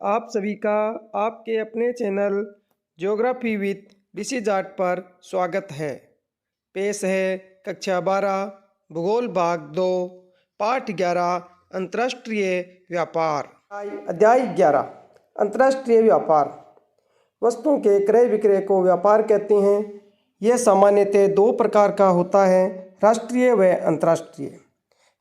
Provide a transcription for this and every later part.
आप सभी का आपके अपने चैनल ज्योग्राफी विद ऋषि जाट पर स्वागत है। पेश है कक्षा 12 भूगोल भाग 2 पाठ 11 अंतर्राष्ट्रीय व्यापार। अध्याय 11 अंतर्राष्ट्रीय व्यापार। वस्तुओं के क्रय विक्रय को व्यापार कहते हैं। यह सामान्यतः दो प्रकार का होता है, राष्ट्रीय व अंतर्राष्ट्रीय।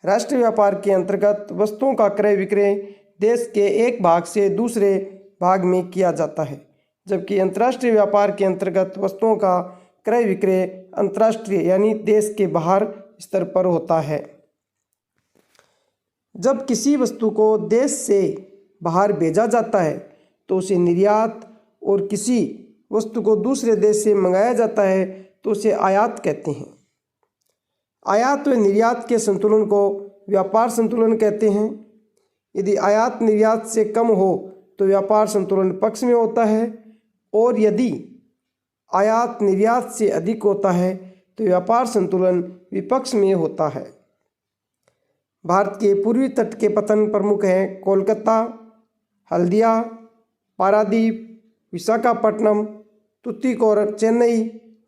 राष्ट्रीय व्यापार के अंतर्गत वस्तुओं का क्रय विक्रय देश के एक भाग से दूसरे भाग में किया जाता है, जबकि अंतर्राष्ट्रीय व्यापार के अंतर्गत वस्तुओं का क्रय विक्रय अंतर्राष्ट्रीय यानी देश के बाहर स्तर पर होता है। जब किसी वस्तु को देश से बाहर भेजा जाता है तो उसे निर्यात, और किसी वस्तु को दूसरे देश से मंगाया जाता है तो उसे आयात कहते हैं। आयात व निर्यात के संतुलन को व्यापार संतुलन कहते हैं। यदि आयात निर्यात से कम हो तो व्यापार संतुलन पक्ष में होता है, और यदि आयात निर्यात से अधिक होता है तो व्यापार संतुलन विपक्ष में होता है। भारत के पूर्वी तट के पतन प्रमुख हैं कोलकाता, हल्दिया, पारादीप, विशाखापट्टनम, तुतीकोरन, चेन्नई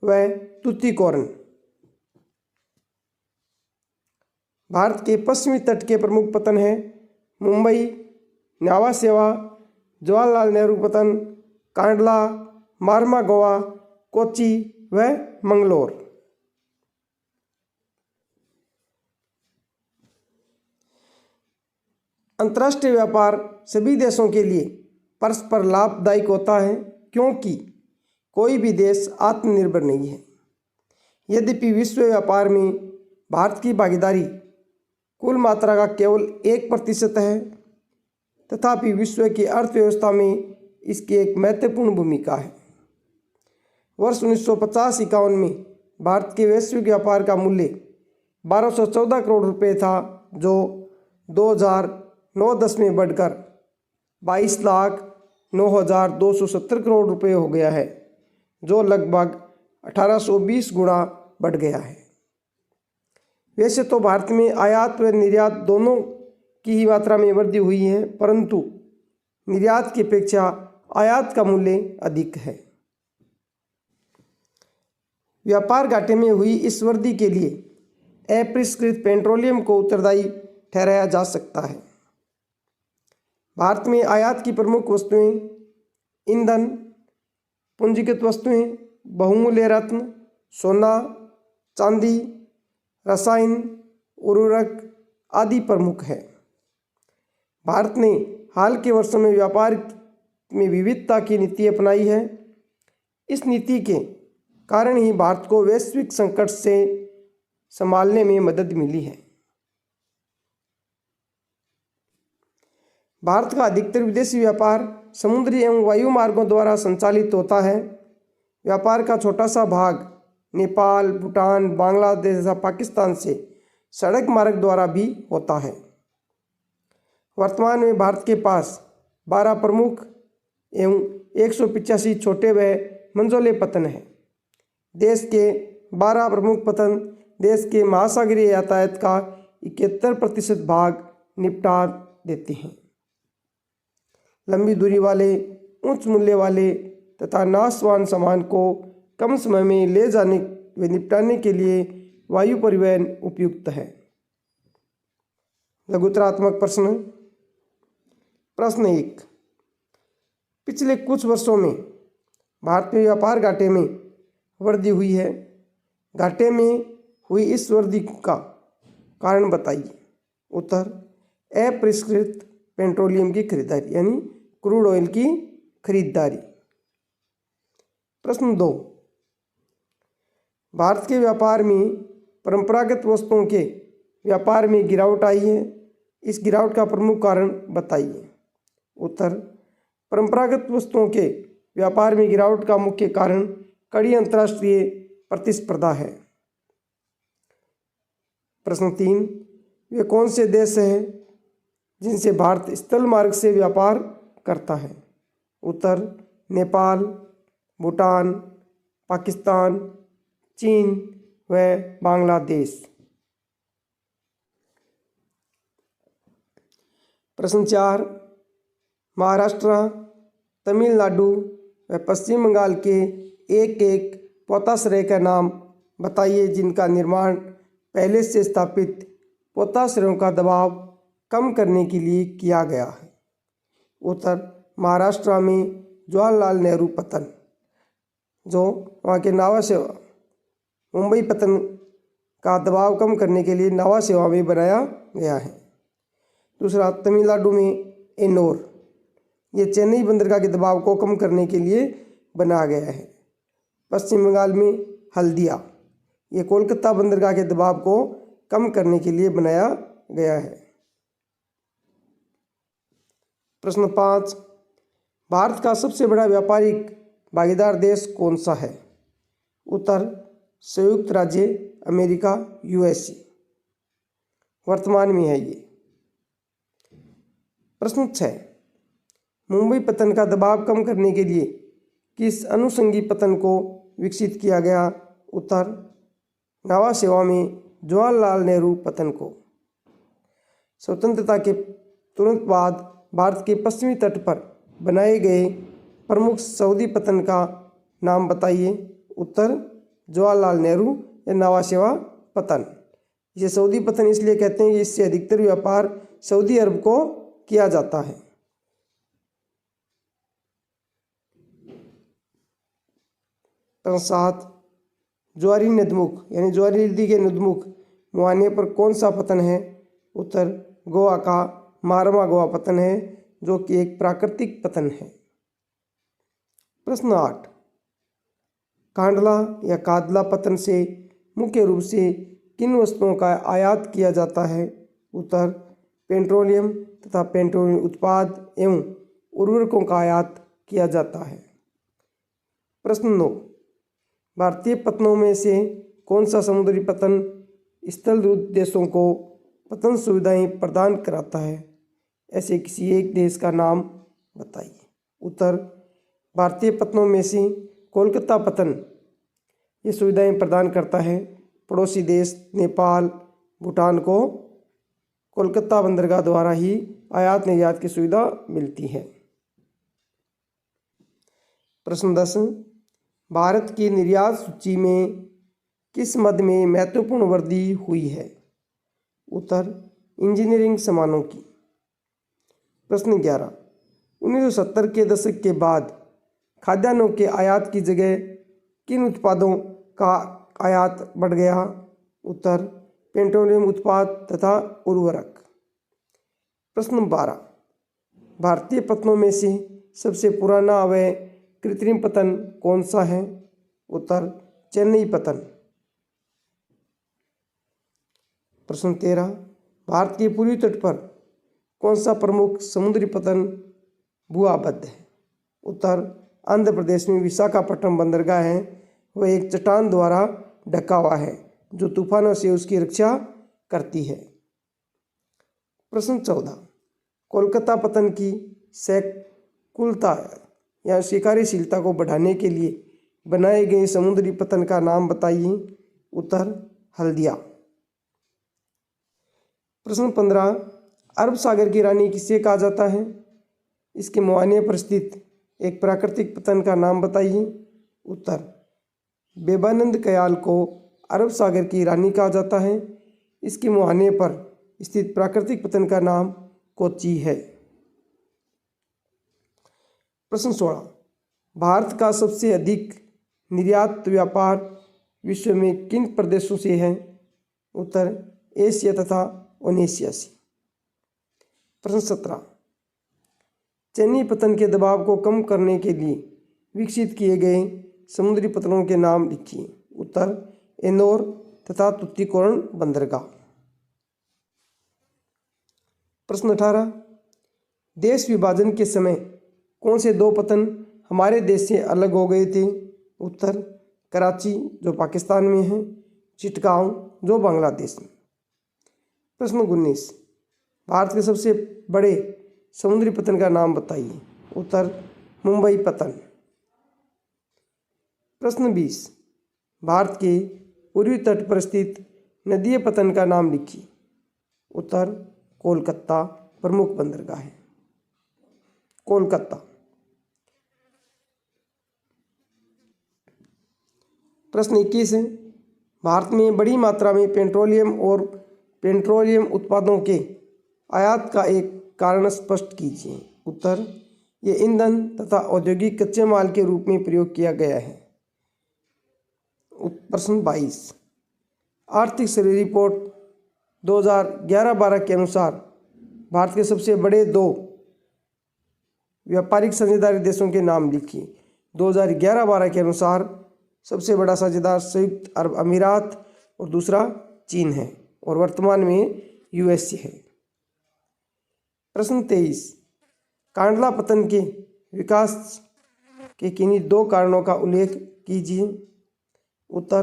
व तुतीकोरन। भारत के पश्चिमी तट के प्रमुख पतन हैं मुंबई, न्यावा सेवा, जवाहरलाल नेहरू पतन, कांडला, मार्मा गोवा, कोच्चि व मंगलोर। अंतर्राष्ट्रीय व्यापार सभी देशों के लिए परस्पर लाभदायक होता है, क्योंकि कोई भी देश आत्मनिर्भर नहीं है। यद्यपि विश्व व्यापार में भारत की भागीदारी कुल मात्रा का केवल 1% है, तथापि विश्व की अर्थव्यवस्था में इसकी एक महत्वपूर्ण भूमिका है। वर्ष 1950-51 में भारत के वैश्विक व्यापार का मूल्य 1214 करोड़ रुपये था, जो 2009-10 में बढ़कर 22,09,270 करोड़ रुपये हो गया है, जो लगभग 1820 गुना बढ़ गया है। वैसे तो भारत में आयात व निर्यात दोनों की ही मात्रा में वृद्धि हुई है, परंतु निर्यात की अपेक्षा आयात का मूल्य अधिक है। व्यापार घाटे में हुई इस वृद्धि के लिए अपरिष्कृत पेट्रोलियम को उत्तरदायी ठहराया जा सकता है। भारत में आयात की प्रमुख वस्तुएं ईंधन, पूंजीगत वस्तुएं, बहुमूल्य रत्न, सोना, चांदी, रसायन, उर्वरक आदि प्रमुख है। भारत ने हाल के वर्षों में व्यापार में विविधता की नीति अपनाई है। इस नीति के कारण ही भारत को वैश्विक संकट से संभालने में मदद मिली है। भारत का अधिकतर विदेशी व्यापार समुद्री एवं वायु मार्गों द्वारा संचालित होता है। व्यापार का छोटा सा भाग नेपाल, भूटान, बांग्लादेश तथा पाकिस्तान से सड़क मार्ग द्वारा भी होता है। वर्तमान में भारत के पास 12 प्रमुख एवं 185 छोटे व मंझोले पतन हैं। देश के 12 प्रमुख पतन देश के महासागरीय यातायात का 71% भाग निपटा देते हैं। लंबी दूरी वाले, उच्च मूल्य वाले तथा नाशवान सामान को कम समय में ले जाने व निपटाने के लिए वायु परिवहन उपयुक्त है। लघुतरात्मक प्रश्न। प्रश्न 1। पिछले कुछ वर्षों में भारत में व्यापार घाटे में वृद्धि हुई है। घाटे में हुई इस वृद्धि का कारण बताइए। उत्तर, अपरिष्कृत पेट्रोलियम की खरीदारी यानी क्रूड ऑयल की खरीदारी। प्रश्न 2। भारत के व्यापार में परंपरागत वस्तुओं के व्यापार में गिरावट आई है। इस गिरावट का प्रमुख कारण बताइए। उत्तर, परंपरागत वस्तुओं के व्यापार में गिरावट का मुख्य कारण कड़ी अंतर्राष्ट्रीय प्रतिस्पर्धा है। प्रश्न 3। वे कौन से देश हैं जिनसे भारत स्थल मार्ग से व्यापार करता है। उत्तर, नेपाल, भूटान, पाकिस्तान, चीन व बांग्लादेश। प्रश्न 4। महाराष्ट्र, तमिलनाडु व पश्चिम बंगाल के एक एक पोताश्रय का नाम बताइए जिनका निर्माण पहले से स्थापित पोताश्रयों का दबाव कम करने के लिए किया गया है। उत्तर, महाराष्ट्र में जवाहरलाल नेहरू पतन, जो वहाँ के नावा सेवा मुंबई पतन का दबाव कम करने के लिए नावा सेवा में बनाया गया है। दूसरा, तमिलनाडु में एन्नोर, ये चेन्नई बंदरगाह के दबाव को कम करने के लिए बनाया गया है। पश्चिम बंगाल में हल्दिया, ये कोलकाता बंदरगाह के दबाव को कम करने के लिए बनाया गया है। प्रश्न 5, भारत का सबसे बड़ा व्यापारिक भागीदार देश कौन सा है? उत्तर, संयुक्त राज्य अमेरिका, यूएसए, वर्तमान में है ये। प्रश्न 6, मुंबई पतन का दबाव कम करने के लिए किस अनुषंगी पतन को विकसित किया गया? उत्तर, नावा सेवा में जवाहरलाल नेहरू पतन को। स्वतंत्रता के तुरंत बाद भारत के पश्चिमी तट पर बनाए गए प्रमुख सऊदी पतन का नाम बताइए। उत्तर, जवाहरलाल नेहरू या नावा सेवा पतन। इसे सऊदी पतन इसलिए कहते हैं कि इससे अधिकतर व्यापार सऊदी अरब को किया जाता है। प्रश्न 7, ज्वारी नदमुख यानी ज्वारी नदी के नदमुख मुहाने पर कौन सा पतन है? उत्तर, गोवा का मारवा गोवा पतन है, जो कि एक प्राकृतिक पतन है। प्रश्न 8, कांडला या कादला पतन से मुख्य रूप से किन वस्तुओं का आयात किया जाता है? उत्तर, पेट्रोलियम तथा पेट्रोलियम उत्पाद एवं उर्वरकों का आयात किया जाता है। प्रश्न 9, भारतीय पतनों में से कौन सा समुद्री पतन स्थल देशों को पतन सुविधाएं प्रदान कराता है? ऐसे किसी एक देश का नाम बताइए। उत्तर, भारतीय पतनों में से कोलकाता पतन ये सुविधाएं प्रदान करता है। पड़ोसी देश नेपाल, भूटान को कोलकाता बंदरगाह द्वारा ही आयात निर्यात की सुविधा मिलती है। प्रश्न 10, भारत की निर्यात सूची में किस मद में महत्वपूर्ण वृद्धि हुई है? उत्तर, इंजीनियरिंग सामानों की। प्रश्न 11, 1970 के दशक के बाद खाद्यान्नों के आयात की जगह किन उत्पादों का आयात बढ़ गया? उत्तर, पेट्रोलियम उत्पाद तथा उर्वरक। प्रश्न 12, भारतीय पतनों में से सबसे पुराना व कृत्रिम पतन कौन सा है? उत्तर, चेन्नई पतन। प्रश्न 13, भारत के पूर्वी तट पर कौन सा प्रमुख समुद्री पतन भूआबद्ध है? उत्तर, आंध्र प्रदेश में विशाखापट्टनम बंदरगाह है। वह एक चट्टान द्वारा ढका हुआ है जो तूफानों से उसकी रक्षा करती है। प्रश्न 14, कोलकाता पतन की सैकुलता या उसकी कार्यशीलता को बढ़ाने के लिए बनाए गए समुद्री पतन का नाम बताइए। उत्तर, हल्दिया। प्रश्न 15, अरब सागर की रानी किसे कहा जाता है? इसके मुहाने पर स्थित एक प्राकृतिक पतन का नाम बताइए। उत्तर, बेबानंद कयाल को अरब सागर की रानी कहा जाता है। इसके मुहाने पर स्थित प्राकृतिक पतन का नाम कोच्चि है। प्रश्न 16, भारत का सबसे अधिक निर्यात व्यापार विश्व में किन प्रदेशों से है? उत्तर, एशिया तथा ओनेशिया से। प्रश्न 17, चेन्नई पतन के दबाव को कम करने के लिए विकसित किए गए समुद्री पतनों के नाम लिखिए। उत्तर, एन्नोर तथा तुतीकोरन बंदरगाह। प्रश्न 18, देश विभाजन के समय कौन से दो पतन हमारे देश से अलग हो गए थे? उत्तर, कराची जो पाकिस्तान में है, चिटगांव जो बांग्लादेश में। प्रश्न 19, भारत के सबसे बड़े समुद्री पतन का नाम बताइए। उत्तर, मुंबई पतन। प्रश्न 20, भारत के पूर्वी तट पर स्थित नदीय पतन का नाम लिखिए। उत्तर, कोलकाता प्रमुख बंदरगाह है। कोलकाता। प्रश्न 21 है, भारत में बड़ी मात्रा में पेट्रोलियम और पेट्रोलियम उत्पादों के आयात का एक कारण स्पष्ट कीजिए। उत्तर, ये ईंधन तथा औद्योगिक कच्चे माल के रूप में प्रयोग किया गया है। प्रश्न 22, आर्थिक सर्वे रिपोर्ट 2011-12 के अनुसार भारत के सबसे बड़े 2 व्यापारिक साझेदारी देशों के नाम लिखिए। 2011-12 के अनुसार सबसे बड़ा साझेदार संयुक्त अरब अमीरात और दूसरा चीन है और वर्तमान में यूएसए है। प्रश्न 23, कांडला पतन के विकास के किन्हीं 2 कारणों का उल्लेख कीजिए। उत्तर,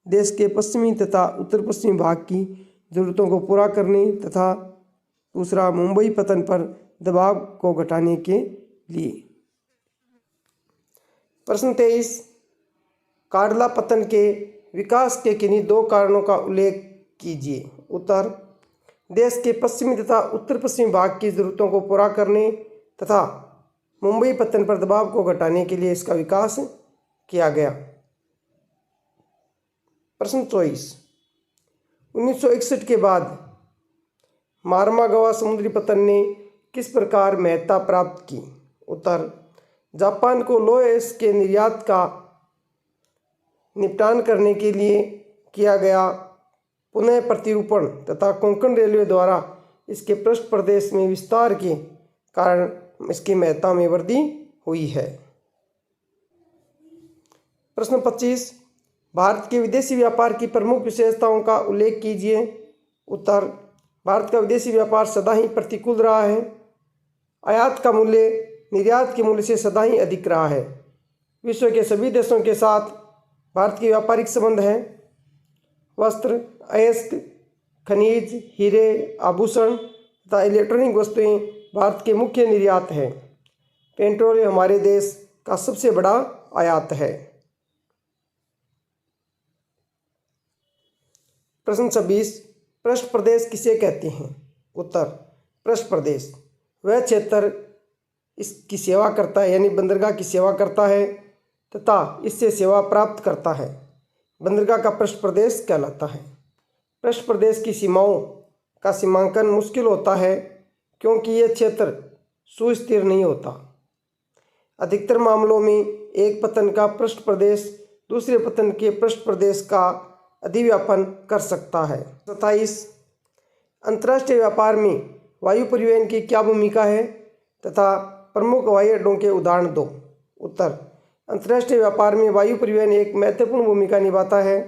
देश के पश्चिमी तथा उत्तर पश्चिमी भाग की जरूरतों को पूरा करने तथा दूसरा मुंबई पतन पर दबाव को घटाने के लिए। प्रश्न 23, कांडला पतन के विकास के किन्हीं 2 कारणों का उल्लेख कीजिए। उत्तर, देश के पश्चिमी तथा उत्तर पश्चिमी भाग की जरूरतों को पूरा करने तथा मुंबई पतन पर दबाव को घटाने के लिए इसका विकास किया गया। प्रश्न 24, 1961 के बाद मारमागवा समुद्री पतन ने किस प्रकार महत्ता प्राप्त की। उत्तर, जापान को लौह अयस्क के निर्यात का निपटान करने के लिए किया गया पुनः प्रतिरूपण तथा कोंकण रेलवे द्वारा इसके पृष्ठ प्रदेश में विस्तार के कारण इसकी महत्ता में वृद्धि हुई है। प्रश्न 25, भारत के विदेशी व्यापार की प्रमुख विशेषताओं का उल्लेख कीजिए। उत्तर, भारत का विदेशी व्यापार सदा ही प्रतिकूल रहा है। आयात का मूल्य निर्यात के मूल्य से सदा ही अधिक रहा है। विश्व के सभी देशों के साथ भारत के व्यापारिक संबंध हैं। वस्त्र, अयस्क, खनिज, हीरे, आभूषण तथा इलेक्ट्रॉनिक वस्तुएं भारत के मुख्य निर्यात हैं। पेट्रोलियम हमारे देश का सबसे बड़ा आयात है। प्रश्न 26, पृष्ठ प्रदेश किसे कहते हैं। उत्तर, पृष्ठ प्रदेश वह क्षेत्र इसकी सेवा करता है यानी बंदरगाह की सेवा करता है तथा इससे सेवा प्राप्त करता है, बंदरगाह का पृष्ठ प्रदेश कहलाता है। पृष्ठ प्रदेश की सीमाओं का सीमांकन मुश्किल होता है क्योंकि यह क्षेत्र सुस्थिर नहीं होता। अधिकतर मामलों में एक पतन का पृष्ठ प्रदेश दूसरे पतन के पृष्ठ प्रदेश का अधिव्यापन कर सकता है। 27, अंतर्राष्ट्रीय व्यापार में वायु परिवहन की क्या भूमिका है तथा प्रमुख हवाई अड्डों के उदाहरण दो। उत्तर, अंतर्राष्ट्रीय व्यापार में वायु परिवहन एक महत्वपूर्ण भूमिका निभाता है।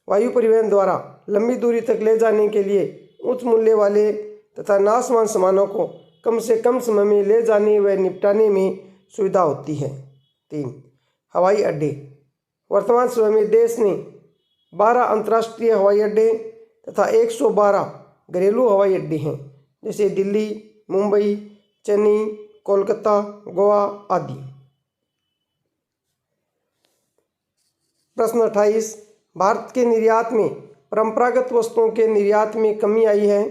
वायु परिवहन द्वारा लंबी दूरी तक ले जाने के लिए उच्च मूल्य वाले तथा नाशवान सामानों को कम से कम समय में ले जाने व निपटाने में सुविधा होती है। 3, हवाई अड्डे। वर्तमान समय में देश ने 12 अंतर्राष्ट्रीय हवाई अड्डे तथा 112 घरेलू हवाई अड्डे हैं, जैसे दिल्ली, मुंबई, चेन्नई, कोलकाता, गोवा आदि। प्रश्न 28, भारत के निर्यात में परंपरागत वस्तुओं के निर्यात में कमी आई है,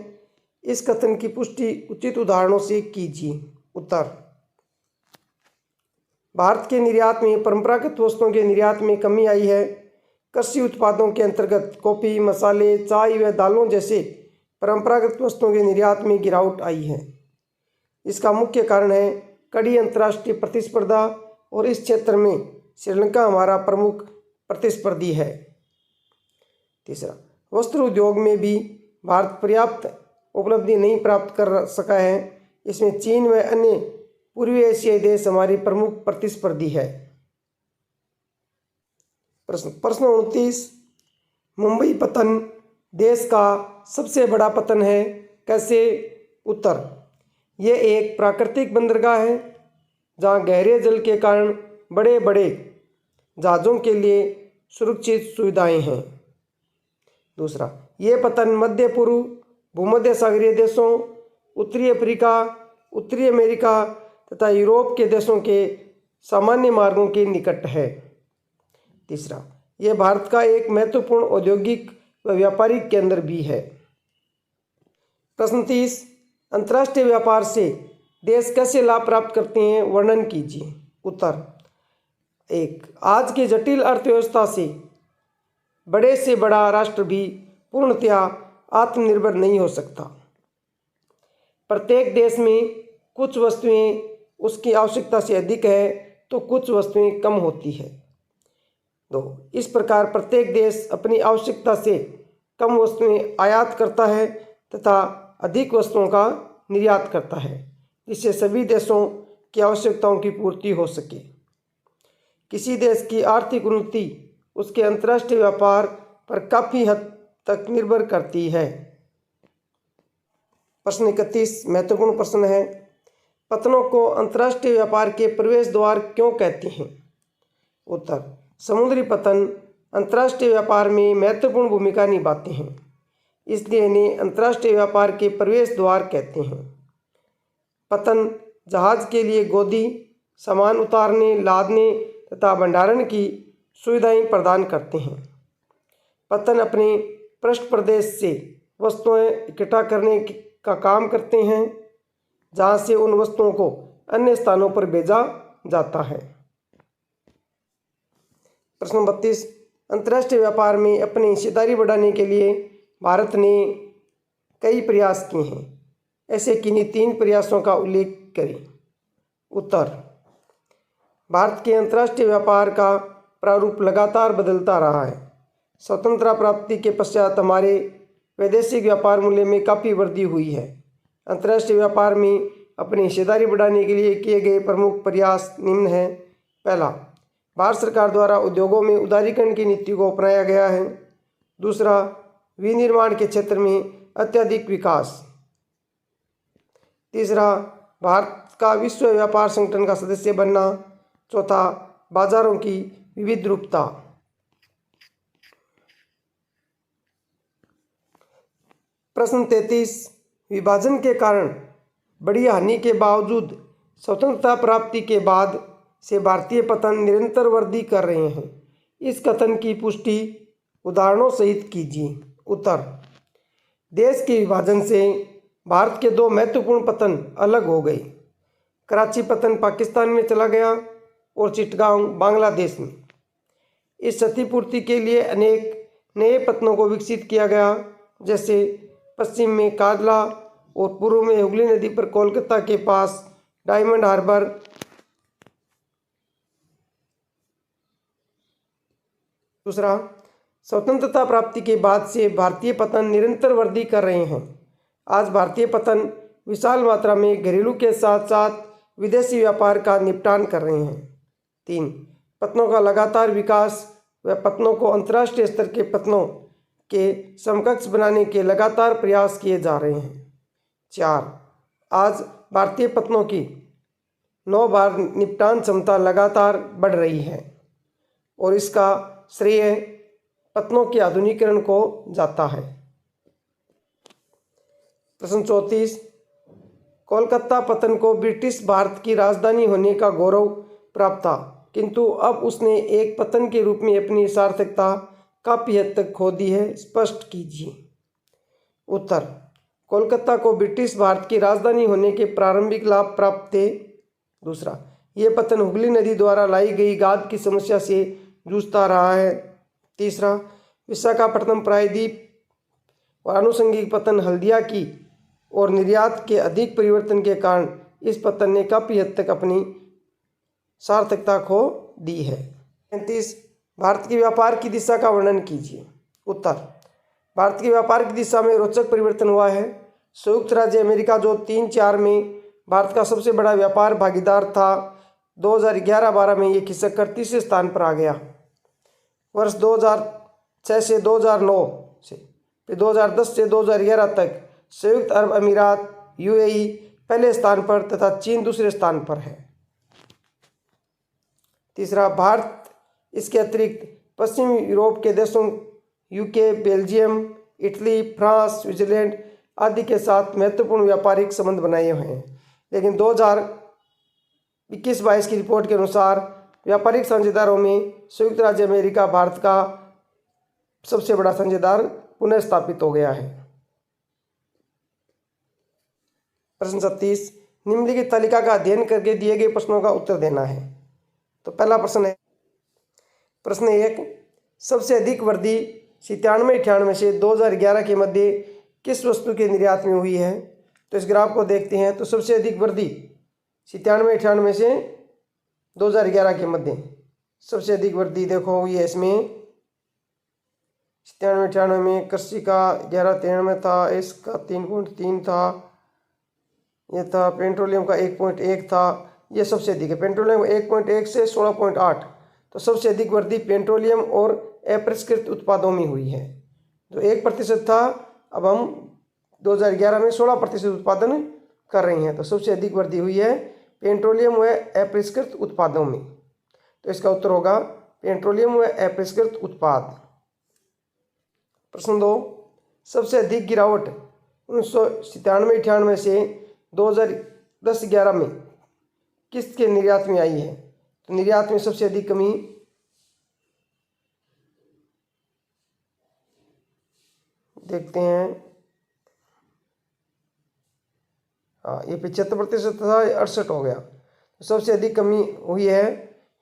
इस कथन की पुष्टि उचित उदाहरणों से कीजिए। उत्तर, भारत के निर्यात में परंपरागत वस्तुओं के निर्यात में कमी आई है। कृषि उत्पादों के अंतर्गत कॉफी, मसाले, चाय व दालों जैसे परंपरागत वस्तुओं के निर्यात में गिरावट आई है। इसका मुख्य कारण है कड़ी अंतर्राष्ट्रीय प्रतिस्पर्धा और इस क्षेत्र में श्रीलंका हमारा प्रमुख प्रतिस्पर्धी है। तीसरा, वस्त्र उद्योग में भी भारत पर्याप्त उपलब्धि नहीं प्राप्त कर सका है। इसमें चीन व अन्य पूर्वी एशियाई देश हमारी प्रमुख प्रतिस्पर्धी है। प्रश्न 29, मुंबई पतन देश का सबसे बड़ा पतन है, कैसे। उत्तर, यह एक प्राकृतिक बंदरगाह है जहां गहरे जल के कारण बड़े बड़े जहाज़ों के लिए सुरक्षित सुविधाएं हैं। दूसरा, ये पतन मध्य पूर्व, भूमध्य सागरीय देशों, उत्तरी अफ्रीका, उत्तरी अमेरिका तथा यूरोप के देशों के सामान्य मार्गों के निकट है। तीसरा, यह भारत का एक महत्वपूर्ण औद्योगिक व व्यापारिक केंद्र भी है। प्रश्न 30, अंतर्राष्ट्रीय व्यापार से देश कैसे लाभ प्राप्त करते हैं, वर्णन कीजिए। उत्तर 1, आज की जटिल अर्थव्यवस्था से बड़े से बड़ा राष्ट्र भी पूर्णतया आत्मनिर्भर नहीं हो सकता। प्रत्येक देश में कुछ वस्तुएं उसकी आवश्यकता से अधिक है तो कुछ वस्तुएं कम होती है। 2, इस प्रकार प्रत्येक देश अपनी आवश्यकता से कम वस्तुएं आयात करता है तथा अधिक वस्तुओं का निर्यात करता है, जिससे सभी देशों की आवश्यकताओं की पूर्ति हो सके। किसी देश की आर्थिक उन्नति उसके अंतर्राष्ट्रीय व्यापार पर काफ़ी हद तक निर्भर करती है। प्रश्न 31 महत्वपूर्ण प्रश्न है, पतनों को अंतर्राष्ट्रीय व्यापार के प्रवेश द्वार क्यों कहते हैं? उत्तर, समुद्री पतन अंतर्राष्ट्रीय व्यापार में महत्वपूर्ण भूमिका निभाते हैं, इसलिए इन्हें अंतर्राष्ट्रीय व्यापार के प्रवेश द्वार कहते हैं। पतन जहाज के लिए गोदी, सामान उतारने, लादने तथा भंडारण की सुविधाएं प्रदान करते हैं। पतन अपने पृष्ठ प्रदेश से वस्तुएं इकट्ठा करने का काम करते हैं, जहां से उन वस्तुओं को अन्य स्थानों पर भेजा जाता है। प्रश्न 32 अंतर्राष्ट्रीय व्यापार में अपनी हिस्सेदारी बढ़ाने के लिए भारत ने कई प्रयास किए हैं, ऐसे किन्हीं 3 प्रयासों का उल्लेख करें। उत्तर, भारत के अंतर्राष्ट्रीय व्यापार का प्रारूप लगातार बदलता रहा है। स्वतंत्रता प्राप्ति के पश्चात हमारे वैदेशिक व्यापार मूल्य में काफ़ी वृद्धि हुई है। अंतर्राष्ट्रीय व्यापार में अपनी हिस्सेदारी बढ़ाने के लिए किए गए प्रमुख प्रयास निम्न हैं। पहला, भारत सरकार द्वारा उद्योगों में उदारीकरण की नीति को अपनाया गया है। दूसरा, विनिर्माण के क्षेत्र में अत्यधिक विकास। तीसरा, भारत का विश्व व्यापार संगठन का सदस्य बनना। चौथा, बाजारों की विविध रूपता। प्रश्न 33 विभाजन के कारण बड़ी हानि के बावजूद स्वतंत्रता प्राप्ति के बाद से भारतीय पतन निरंतर वृद्धि कर रहे हैं। इस कथन की पुष्टि उदाहरणों सहित कीजिए। उत्तर, देश के विभाजन से भारत के 2 महत्वपूर्ण पतन अलग हो गए। कराची पतन पाकिस्तान में चला गया और चिटगांव बांग्लादेश में। इस क्षतिपूर्ति के लिए अनेक नए पतनों को विकसित किया गया, जैसे पश्चिम में कादला और पूर्व में हुगली नदी पर कोलकाता के पास डायमंड हार्बर। दूसरा, स्वतंत्रता प्राप्ति के बाद से भारतीय पतन निरंतर वृद्धि कर रहे हैं। आज भारतीय पतन विशाल मात्रा में घरेलू के साथ साथ विदेशी व्यापार का निपटान कर रहे हैं। 3, पतनों का लगातार विकास व पतनों को अंतर्राष्ट्रीय स्तर के पतनों के समकक्ष बनाने के लगातार प्रयास किए जा रहे हैं। 4, आज भारतीय पतनों की 9 बार निपटान क्षमता लगातार बढ़ रही है और इसका श्रेय पतनों के आधुनिकीकरण को जाता है। प्रश्न 34 कोलकाता पतन को ब्रिटिश भारत की राजधानी होने का गौरव प्राप्त था, किंतु अब उसने एक पतन के रूप में अपनी सार्थकता काफ़ी हद तक खो दी है, स्पष्ट कीजिए। उत्तर, कोलकाता को ब्रिटिश भारत की राजधानी होने के प्रारंभिक लाभ प्राप्त थे। दूसरा, ये पतन हुगली नदी द्वारा लाई गई गाद की समस्या से जूझता रहा है। तीसरा, विशाखापट्टनम प्रायद्वीप और आनुषंगिक पतन हल्दिया की और निर्यात के अधिक परिवर्तन के कारण इस पतन ने काफ़ी हद तक अपनी सार्थकता खो दी है। 35 भारत के व्यापार की दिशा का वर्णन कीजिए। उत्तर, भारत के व्यापार की दिशा में रोचक परिवर्तन हुआ है। संयुक्त राज्य अमेरिका जो 3-4 में भारत का सबसे बड़ा व्यापार भागीदार था, 2011-12 में ये खिसक कर 30वें स्थान पर आ गया। वर्ष 2006 से 2009 से फिर 2010 से 2011 तक संयुक्त अरब अमीरात यूएई पहले स्थान पर तथा चीन दूसरे स्थान पर है। तीसरा, भारत इसके अतिरिक्त पश्चिमी यूरोप के देशों UK, Belgium, Italy, France, Switzerland आदि के साथ महत्वपूर्ण व्यापारिक संबंध बनाए हुए हैं, लेकिन 2021-22 की रिपोर्ट के अनुसार व्यापारिक साझेदारों में संयुक्त राज्य अमेरिका भारत का सबसे बड़ा साझेदार पुनः स्थापित हो गया है। प्रश्न 37 निम्नलिखित तालिका का अध्ययन करके दिए गए प्रश्नों का उत्तर देना है। तो पहला प्रश्न है, प्रश्न 1, सबसे अधिक वृद्धि 97-98 से 2011 के मध्य किस वस्तु के निर्यात में हुई है? तो इस ग्राफ को देखते हैं। तो सबसे अधिक वृद्धि 97-98 से 2011 के मध्य सबसे अधिक वृद्धि देखो हुई है। इसमें 97-98 में कृषि का 1193 था, इसका 3.3 था, ये था पेट्रोलियम का 1.1 था, ये सबसे अधिक है। पेट्रोलियम 1.1 से 16.8, तो सबसे अधिक वृद्धि पेट्रोलियम और अपरिष्कृत उत्पादों में हुई है। जो 1% था, अब हम 2011 में 16% उत्पादन कर रही हैं। तो सबसे अधिक वृद्धि हुई है पेट्रोलियम व अपरिष्कृत उत्पादों में। तो इसका उत्तर होगा पेट्रोलियम व अपरिष्कृत उत्पाद। प्रश्न 2, सबसे अधिक गिरावट 1997-98 से 2010-11 में किसके निर्यात में आई है? तो निर्यात में सबसे अधिक कमी देखते हैं। हाँ, ये 75% था, 68 हो गया। तो सबसे अधिक कमी हुई है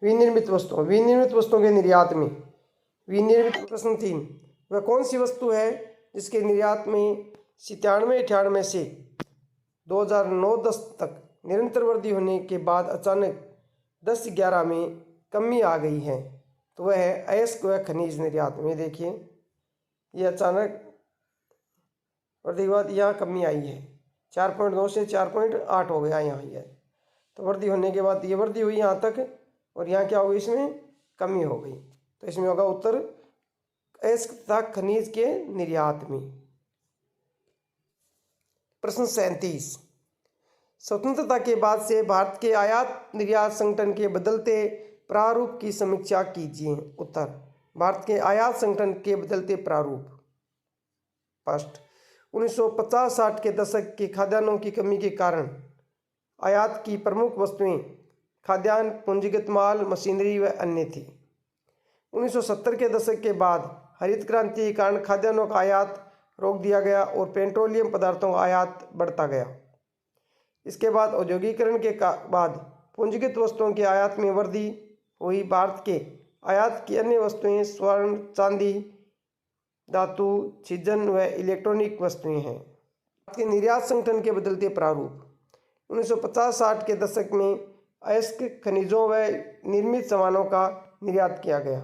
विनिर्मित वस्तुओं के निर्यात में। विनिर्मित। प्रश्न 3, वह कौन सी वस्तु है जिसके निर्यात में 97-98 से 2009-10 तक निरंतर वृद्धि होने के बाद अचानक 10-11 में कमी आ गई है? तो वह है अयस्क व खनिज निर्यात में। देखिए, ये अचानक वृद्धि के बाद यहाँ कमी आई है, 4.9 से 4.8 हो गया यहाँ ये। तो वृद्धि होने के बाद ये वृद्धि हुई यहाँ तक, और यहाँ क्या हो गई, इसमें कमी हो गई। तो इसमें होगा उत्तर अयस्क तथा खनिज के निर्यात में। प्रश्न 37, स्वतंत्रता के बाद से भारत के आयात निर्यात संगठन के बदलते प्रारूप की समीक्षा कीजिए। उत्तर, भारत के आयात संगठन के बदलते प्रारूप। फर्स्ट, 1950-60 के दशक के खाद्यान्नों की कमी के कारण आयात की प्रमुख वस्तुएं खाद्यान्न, पूंजीगत माल, मशीनरी व अन्य थी। 1970 के दशक के बाद हरित क्रांति के कारण खाद्यान्नों का आयात रोक दिया गया और पेट्रोलियम पदार्थों का आयात बढ़ता गया। इसके बाद औद्योगिकरण के बाद पूंजीगत वस्तुओं के आयात में वृद्धि हुई। भारत के आयात की अन्य वस्तुएं स्वर्ण, चांदी, धातु, छिजन व इलेक्ट्रॉनिक वस्तुएं हैं। भारत के निर्यात संगठन के बदलते प्रारूप। 1950-60 के दशक में अयस्क खनिजों व निर्मित सामानों का निर्यात किया गया।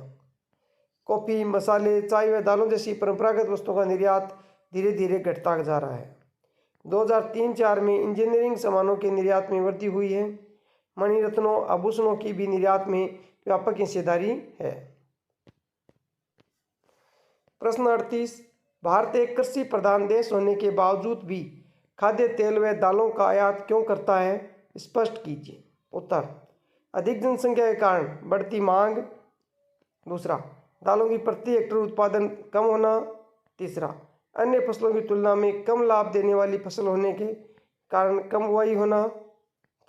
कॉफ़ी, मसाले, चाय व दालों जैसी परंपरागत वस्तुओं का निर्यात धीरे धीरे घटता जा रहा है। 2003-4 में इंजीनियरिंग सामानों के निर्यात में वृद्धि हुई है। मणिरत्नों, आभूषणों की भी निर्यात में व्यापक हिस्सेदारी है। प्रश्न 38, भारत एक कृषि प्रधान देश होने के बावजूद भी खाद्य तेल व दालों का आयात क्यों करता है? स्पष्ट कीजिए। उत्तर, अधिक जनसंख्या के कारण बढ़ती मांग। दूसरा, दालों की प्रति हेक्टेयर उत्पादन कम होना। तीसरा, अन्य फसलों की तुलना में कम लाभ देने वाली फसल होने के कारण कम बुआई होना।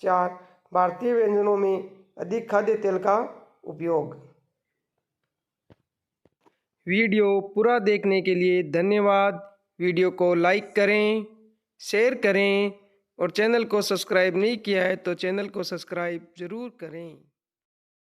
4, भारतीय व्यंजनों में अधिक खाद्य तेल का उपयोग। वीडियो पूरा देखने के लिए धन्यवाद। वीडियो को लाइक करें, शेयर करें और चैनल को सब्सक्राइब नहीं किया है तो चैनल को सब्सक्राइब ज़रूर करें।